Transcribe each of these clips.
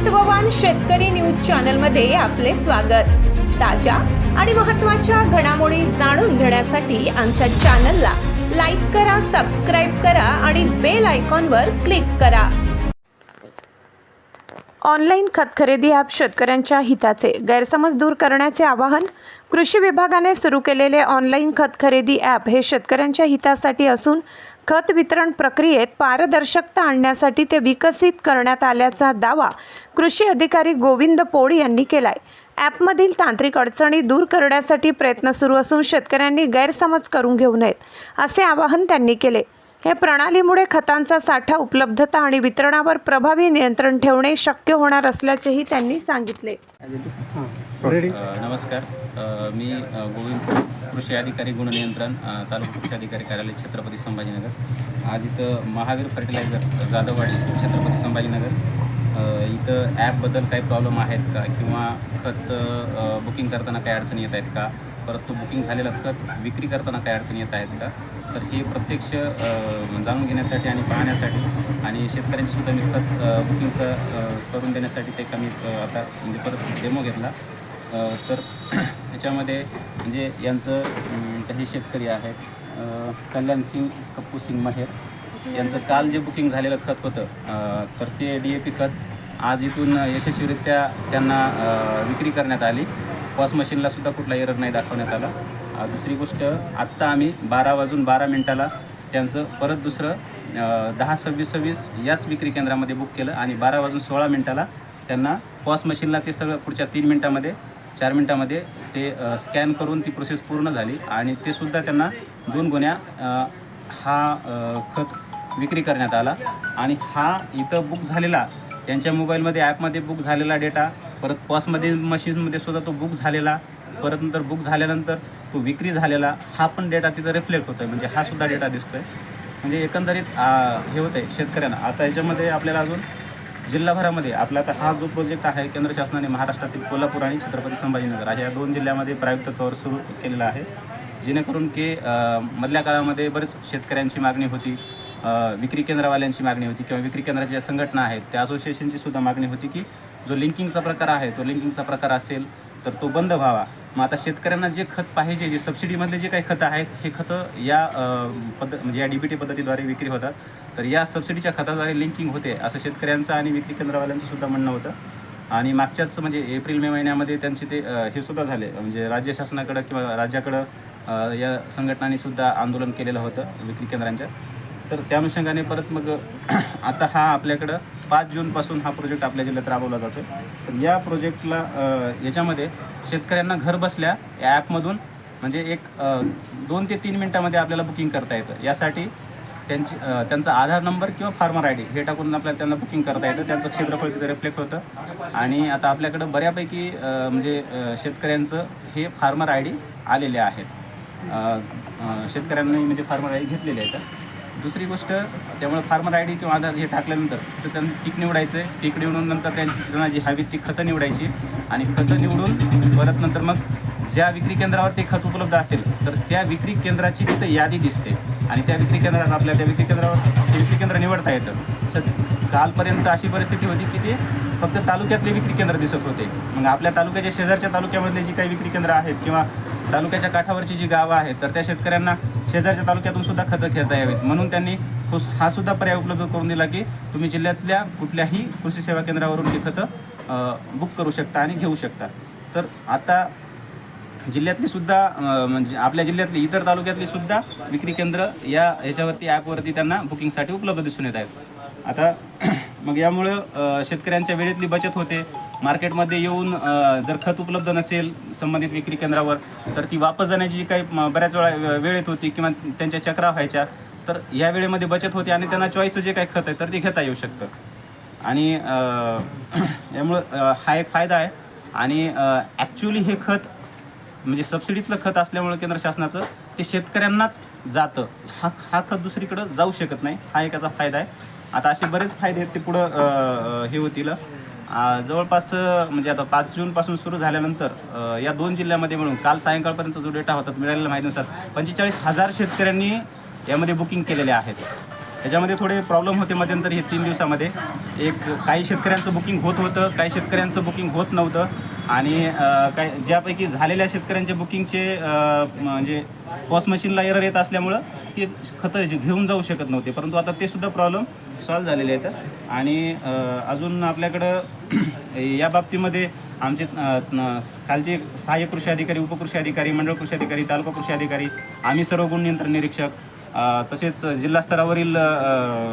महत्त्ववान शेतकरी न्यूज चॅनलमध्ये आपले स्वागत। ताज्या आणि महत्त्वाच्या घडामोडी जाणून घेण्यासाठी आमच्या चॅनलला लाईक करा, सबस्क्राइब करा आणि बेल आयकॉनवर क्लिक करा। ऑनलाईन खत खरेदी ॲप शेतकऱ्यांच्या हिताचे, गैरसमज दूर करण्याचे आवाहन। कृषी विभागाने सुरू केलेले ऑनलाईन खत खरेदी ॲप हे शेतकऱ्यांच्या हितासाठी असून खत वितरण प्रक्रियेत पारदर्शकता आणण्यासाठी ते विकसित करण्यात आल्याचा दावा कृषी अधिकारी गोविंद पोळ यांनी केलाय। ॲपमधील तांत्रिक अडचणी दूर करण्यासाठी प्रयत्न सुरू असून शेतकऱ्यांनी गैरसमज करून घेऊ नयेत असे आवाहन त्यांनी केले। हे प्रणालीमुळे खतांचा साठा, उपलब्धता आणि वितरणावर प्रभावी नियंत्रण ठेवणे शक्य होणार असल्याचेही त्यांनी सांगितले। नमस्कार, मी गोविंद, कृषी अधिकारी गुण नियंत्रण, तालुका कृषी अधिकारी कार्यालय, छत्रपती संभाजीनगर। आज इथं महावीर फर्टिलायझर, जाधववाडी, छत्रपती संभाजीनगर इथं ॲपबद्दल काही प्रॉब्लेम आहेत का, किंवा खत बुकिंग करताना काही अडचणी येत आहेत का, परत तो बुकिंग झालेलं खत विक्री करताना काही अडचणी येत आहेत का, तर हे प्रत्यक्ष जाणून घेण्यासाठी आणि पाहण्यासाठी आणि शेतकऱ्यांचीसुद्धा मी खत बुकिंग करून देण्यासाठी ते कमी आता म्हणजे परत डेमो घेतला। तर याच्यामध्ये म्हणजे यांचं हे शेतकरी आहेत कल्याण सिंग, कप्पू सिंग महेर यांचं काल जे बुकिंग झालेलं खत होतं तर ते DAP खत आज इथून यशस्वीरित्या त्यांना विक्री करण्यात आली। पॉस मशीनलासुद्धा कुठला एरर नाही दाखवण्यात आला। दुसरी गोष्ट, आत्ता आम्ही 12:12 त्यांचं परत दुसरं 10:26 याच विक्री केंद्रामध्ये बुक केलं आणि 12:16 त्यांना पॉस मशीनला ते सगळं पुढच्या 4 मिनटामध्ये ते स्कॅन करून ती प्रोसेस पूर्ण झाली आणि ते सुद्धा त्यांना 2 गोण्या हा खत विक्री करण्यात आला। आणि हा इथं बुक झालेला त्यांच्या मोबाईलमध्ये ॲपमध्ये बुक झालेला डेटा, परत पॉसमध्ये मशीनमध्ये सुद्धा तो बुक झालेला, परत नंतर बुक झाल्यानंतर तो विक्री झालेला हा पण डेटा तिथं रिफ्लेक्ट होतो आहे, म्हणजे हा सुद्धा डेटा दिसतो आहे। म्हणजे एकंदरीत हे होतं आहे शेतकऱ्यांना। आता याच्यामध्ये आपल्याला अजून जिल्हाभरामध्ये आपला आता हा जो प्रोजेक्ट आहे केंद्र शासनाने महाराष्ट्रातील कोल्हापूर आणि छत्रपती संभाजीनगर अशा 2 जिल्ह्यामध्ये प्रायुक्त तौर सुरू केलेला आहे, जेणेकरून की मधल्या काळामध्ये बरेच शेतकऱ्यांची मागणी होती, विक्री केंद्रवाल्यांची मागणी होती, किंवा विक्री केंद्राच्या ज्या संघटना आहेत त्या असोसिएशनची सुद्धा मागणी होती की जो लिंकिंगचा प्रकार आहे तो लिंकिंगचा प्रकार असेल तर तो बंद व्हावा। मग आता शेतकऱ्यांना जे खत पाहिजे, जे सबसिडीमधले जे काही खतं आहेत हे खतं या म्हणजे या DBT पद्धतीद्वारे विक्री होतात, तर या सबसिडीच्या खताद्वारे लिंकिंग होते असं शेतकऱ्यांचं आणि विक्री केंद्रवाल्यांचं सुद्धा म्हणणं होतं। आणि मागच्याच म्हणजे एप्रिल-मे महिन्यामध्ये त्यांचे ते हे सुद्धा झाले, म्हणजे राज्य शासनाकडं किंवा राज्याकडं या संघटनांनीसुद्धा आंदोलन केलेलं होतं विक्री केंद्रांच्या। तर त्या अनुषंगाने परत मग आता हा आपल्याकडं 5 जूनपासून हा प्रोजेक्ट आपल्या जिल्ह्यात राबवला जातो आहे। तर या प्रोजेक्टला याच्यामध्ये शेतकऱ्यांना घर बसल्या या ॲपमधून म्हणजे एक 2 ते 3 मिनटामध्ये आपल्याला बुकिंग करता येतं। यासाठी त्यांचा आधार नंबर किंवा फार्मर ID हे टाकून आपल्याला त्यांना बुकिंग करता येतं, त्यांचं क्षेत्रफळ तिथे रिफ्लेक्ट होतं। आणि आता आपल्याकडं बऱ्यापैकी म्हणजे शेतकऱ्यांचं हे फार्मर ID आलेले आहेत, शेतकऱ्यांनी म्हणजे फार्मर ID घेतलेले आहेत। दुसरी गोष्ट, त्यामुळे फार्मर ID किंवा आधार हे टाकल्यानंतर तर त्यांनी टिक निवडायचं आहे, टिक निवडून नंतर त्यांना जी हवी ती खतं निवडायची आणि खतं निवडून परत नंतर मग ज्या विक्री केंद्रावर ते खत उपलब्ध असेल तर त्या विक्री केंद्राची तिथं यादी दिसते आणि त्या विक्री केंद्रात आपल्या त्या विक्री केंद्रावर ते विक्री केंद्र निवडता येतं। कालपर्यंत अशी परिस्थिती होती की ते फक्त तालुक्यातले विक्री केंद्र दिसत होते। मग आपल्या तालुक्याच्या शेजारच्या तालुक्यामधले जी काही विक्री केंद्र आहेत किंवा तालुक्याच्या काठावरची जी गावं आहेत तर त्या शेतकऱ्यांना शेजारच्या तालुक्यातून सुद्धा खतं घेता यावेत, म्हणून त्यांनी हा सुद्धा पर्याय उपलब्ध करून दिला की तुम्ही जिल्ह्यातल्या कुठल्याही कृषी सेवा केंद्रावरून ती खतं बुक करू शकता आणि घेऊ शकता। तर आता जिल्ह्यातली सुद्धा म्हणजे आपल्या जिल्ह्यातली इतर तालुक्यातली सुद्धा विक्री केंद्र याच्यावरती ॲपवरती त्यांना बुकिंगसाठी उपलब्ध दिसून येत आहेत। आता मग यामुळं शेतकऱ्यांच्या वेळेतली बचत होते। मार्केटमध्ये येऊन जर खत उपलब्ध नसेल संबंधित विक्री केंद्रावर तर ती वापस जाण्याची जी काही बऱ्याच वेळा वेळ येत होती किंवा त्यांच्या चक्रा व्हायच्या, तर या वेळेमध्ये बचत होते आणि त्यांना चॉईसचं जे काही खत आहे तर ते घेता येऊ शकतं। आणि यामुळं हा एक फायदा आहे। आणि ॲक्च्युली हे खत म्हणजे सबसिडीतलं खत असल्यामुळे केंद्र शासनाचं ते शेतकऱ्यांनाच जातं, हा खत दुसरीकडं जाऊ शकत नाही, हा एक याचा फायदा आहे। आता असे बरेच फायदे आहेत ते पुढं हे होतील। जवळपास म्हणजे आता 5 जूनपासून सुरू झाल्यानंतर या 2 जिल्ह्यामध्ये मिळून काल सायंकाळपर्यंत जो डेटा होता मिळालेल्या माहितीनुसार 45,000 शेतकऱ्यांनी यामध्ये बुकिंग केलेले आहेत। त्याच्यामध्ये थोडे प्रॉब्लेम होते मध्यंतरी हे 3 दिवसामध्ये. काही शेतकऱ्यांचं बुकिंग होत होतं, काही शेतकऱ्यांचं बुकिंग होत नव्हतं आणि काही ज्यापैकी झालेल्या शेतकऱ्यांच्या बुकिंगचे म्हणजे पॉस मशीनला एरर येत असल्यामुळं ते खतं घेऊन जाऊ शकत नव्हते. परंतु आता ते सुद्धा प्रॉब्लेम सॉल्व्ह झालेले आहेत आणि अजून आपल्याकडं या बाबतीमध्ये आमचे खालचे सहाय्यक कृषी अधिकारी, उपकृषी अधिकारी, मंडळ कृषी अधिकारी, तालुका कृषी अधिकारी, आम्ही सर्व गुण नियंत्रण निरीक्षक, तसेच जिल्हा स्तरावरील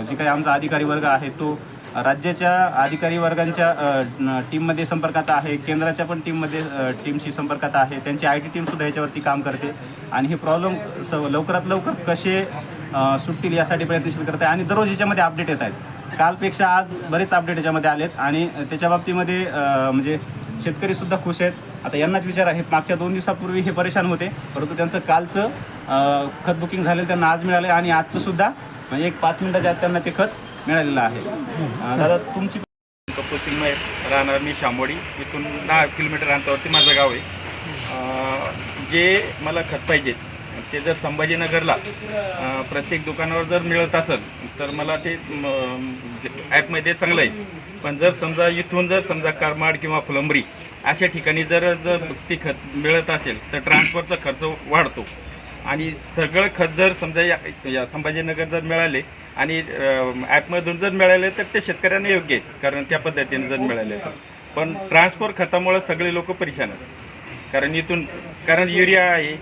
जे काही आमचा अधिकारी वर्ग आहे तो राज्याच्या अधिकारी वर्गांच्या टीममध्ये संपर्कात आहे, केंद्राच्या पण टीमशी संपर्कात आहे. त्यांची IT टीमसुद्धा याच्यावरती काम करते आणि हे प्रॉब्लेम लवकरात लवकर कसे सुटतील यासाठी प्रयत्नशील करत आहे आणि दररोज याच्यामध्ये अपडेट येत आहेत. कालपेक्षा आज बरेच अपडेट याच्यामध्ये आलेत आणि त्याच्या बाबतीमध्ये म्हणजे शेतकरीसुद्धा खुश आहेत. आता यांनाच विचारा, हे मागच्या 2 दिवसापूर्वी हे परेशान होते, परंतु त्यांचं कालचं खत बुकिंग झालेलं त्यांना आज मिळालं आणि आजचं सुद्धा म्हणजे एक 5 मिनिटाच्या आत त्यांना ते खत मिळालेलं आहे. दादा तुमची कपूर सिंग राहणार मी शामोडी, इथून 10 किलोमीटर अंतरावरती माझं गाव आहे. जे मला खत पाहिजेत ते जर संभाजीनगरला प्रत्येक दुकानावर जर मिळत असेल तर मला ते ॲपमध्ये चांगलं आहे. पण जर समजा इथून जर समजा करमाड किंवा फुलंब्री अशा ठिकाणी जर ते खत मिळत असेल तर ट्रान्सपोर्टचा खर्च वाढतो आणि सगळं खत जर समजा या संभाजीनगर जर मिळाले आणि ॲपमधून जर मिळाले तर ते शेतकऱ्यांना योग्य आहेत, कारण त्या पद्धतीने जर मिळाले तर. पण ट्रान्सपोर्ट खतामुळं सगळे लोक परेशान आहेत, कारण युरिया आहे,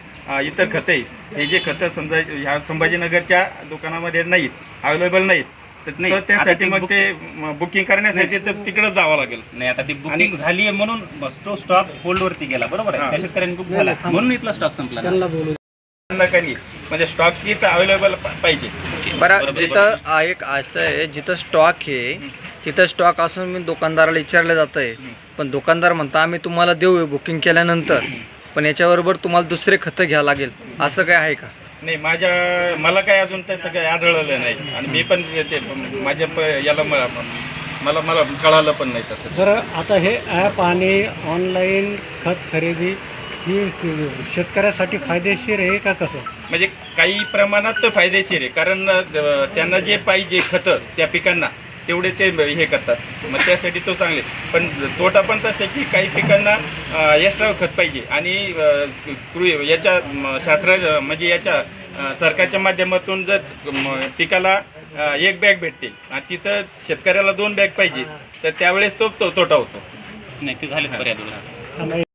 इतर खतं आहे, हे जे खतं समजा ह्या संभाजीनगरच्या दुकानामध्ये नाहीत, अवेलेबल नाहीत, तर त्यासाठी मग ते बुकिंग करण्यासाठी तर तिकडंच जावं लागेल. नाही, आता ती बुकिंग झाली आहे म्हणून तो स्टॉक होल्डवरती गेला, बरोबर आहे. त्या शेतकऱ्यांनी बुक झाला म्हणून इथला स्टॉक संपला. म्हणजे स्टॉक इथं अवेलेबल पाहिजे. बरं, जिथं एक असं आहे जिथं स्टॉक आहे तिथं स्टॉक असून मी दुकानदाराला विचारलं जातं आहे, पण दुकानदार म्हणता आम्ही तुम्हाला देऊ बुकिंग केल्यानंतर, पण याच्याबरोबर तुम्हाला दुसरे खतं घ्यावं लागेल, असं काय आहे का? नाही, मला काय अजून तसं काही आढळलं नाही आणि मी पण ते माझ्या याला मला कळालं पण नाही तसं. बरं, आता हे ॲप आणि ऑनलाईन खत खरेदी ही शेतकऱ्यासाठी फायदेशीर आहे का कसं? म्हणजे काही प्रमाणात तर फायदेशीर आहे, कारण त्यांना जे पाहिजे खतं त्या पिकांना तेवढे ते हे करतात, मग त्यासाठी तो चांगले. पण तोटा पण तसं आहे की काही पिकांना एक्स्ट्रा खत पाहिजे आणि याच्या शास्त्र म्हणजे याच्या सरकारच्या माध्यमातून जर पिकाला 1 बॅग भेटते आणि तिथं शेतकऱ्याला 2 बॅग पाहिजे तर त्यावेळेस तो तोटा होतो. नाही, ते झाले बऱ्याच.